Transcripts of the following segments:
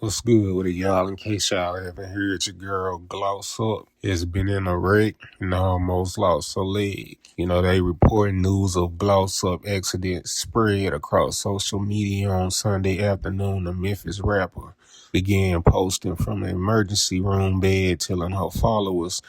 What's good with it, y'all? In case y'all haven't heard, your girl Gloss Up has been in a wreck and almost lost her leg. They report news of Gloss Up accident spread across social media on Sunday afternoon. The Memphis rapper began posting from an emergency room bed telling her followers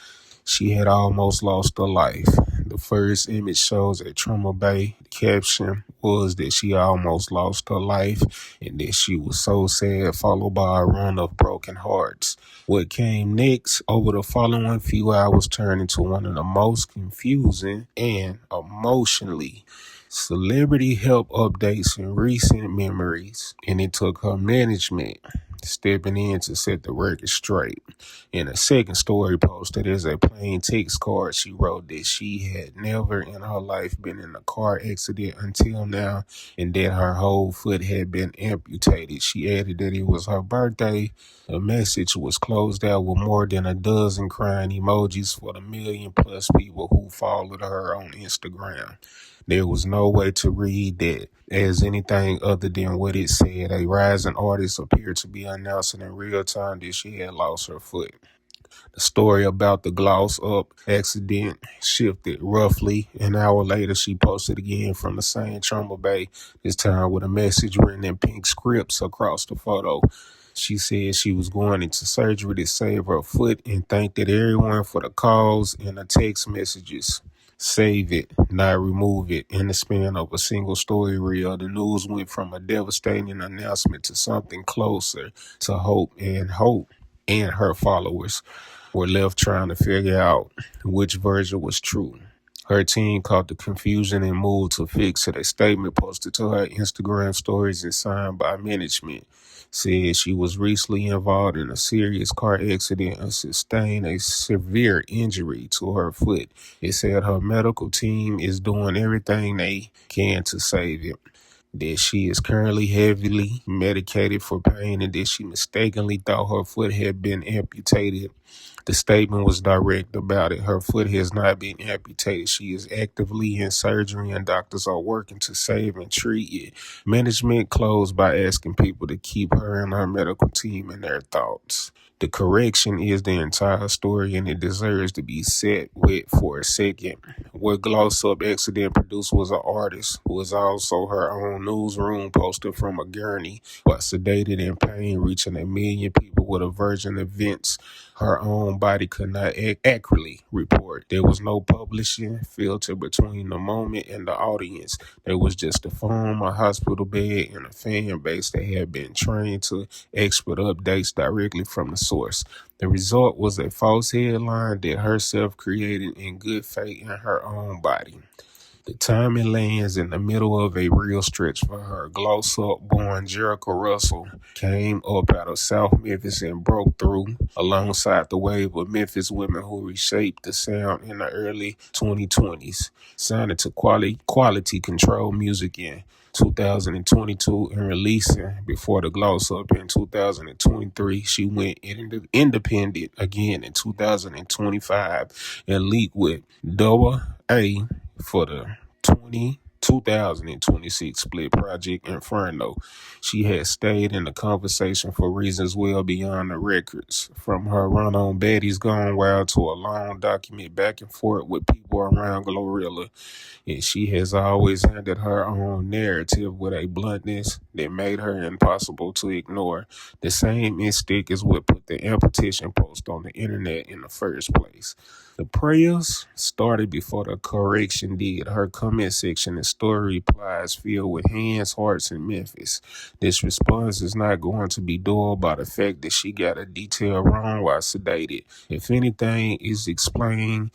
she had almost lost her life. The first image shows at Trummer Bay. The caption was that she almost lost her life and that she was so sad, followed by a run of broken hearts. What came next over the following few hours turned into one of the most confusing and emotionally celebrity help updates in recent memories, and it took her management stepping in to set the record straight. In a second story posted as a plain text card, she wrote that she had never in her life been in a car accident until now and that her whole foot had been amputated. She added that it was her birthday. The message was closed out with more than a dozen crying emojis for the million plus people who followed her on Instagram. There was no way to read that as anything other than what it said. A rising artist appeared to be announcing in real time that she had lost her foot. The story about the Gloss Up accident shifted. Roughly an hour later, she posted again from the same Trumbull Bay, this time with a message written in pink scripts across the photo. She said she was going into surgery to save her foot and thanked everyone for the calls and the text messages. Save it, not remove it. In the span of a single story reel, the news went from a devastating announcement to something closer to hope. And her followers were left trying to figure out which version was true. Her team caught the confusion and moved to fix it. A statement posted to her Instagram stories and signed by management said she was recently involved in a serious car accident and sustained a severe injury to her foot. It said her medical team is doing everything they can to save it, that she is currently heavily medicated for pain, and that she mistakenly thought her foot had been amputated. The statement was direct about it. Her foot has not been amputated. She is actively in surgery and doctors are working to save and treat it. Management closed by asking people to keep her and her medical team in their thoughts. The correction is the entire story and it deserves to be set with for a second. What Gloss Up accident produced was an artist who was also her own newsroom poster from a gurney while sedated in pain, reaching a million people with a version of events her own body could not accurately report. There was no publishing filter between the moment and the audience. There was just a phone, a hospital bed, and a fan base that had been trained to expert updates directly from the source. The result was a false headline that herself created in good faith in her own body. The timing lands in the middle of a real stretch for her. Gloss Up born Jericho Russell came up out of South Memphis and broke through alongside the wave of Memphis women who reshaped the sound in the early 2020s. Signed to Quality Control Music in 2022 and releasing before the Gloss Up in 2023. She went independent again in 2025 and leaked with Double A for the 2026 split Project Inferno. She had stayed in the conversation for reasons well beyond the records, from her run on Betty's Gone Wild to a long document back and forth with people around Glorilla, and she has always handled her own narrative with a bluntness that made her impossible to ignore. The same instinct is what put the amputation post on the internet in the first place. The prayers started before the correction did. Her comment section and story replies filled with hands, hearts, and Memphis. This response is not going to be dulled by the fact that she got a detail wrong while sedated. If anything is explained,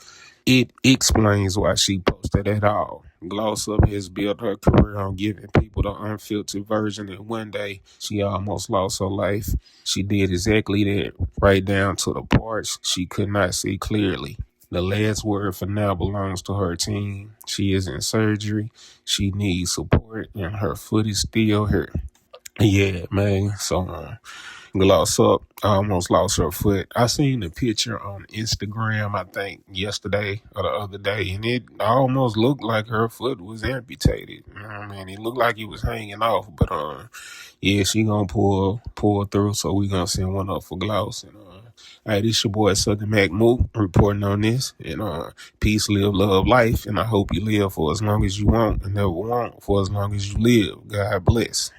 it explains why she posted at all. Gloss Up has built her career on giving people the unfiltered version, and one day she almost lost her life. She did exactly that, right down to the parts she could not see clearly. The last word for now belongs to her team. She is in surgery. She needs support, and her foot is still hurt. Yeah, man. So, Gloss up. I almost lost her foot. I seen the picture on Instagram, I think yesterday or the other day, and it almost looked like her foot was amputated. You know what I mean? It looked like it was hanging off, but yeah, she gonna pull through. So we gonna send one up for Gloss. And hey, this your boy Southern Mac Mook reporting on this. And peace, live, love, life. And I hope you live for as long as you want and never want for as long as you live. God bless.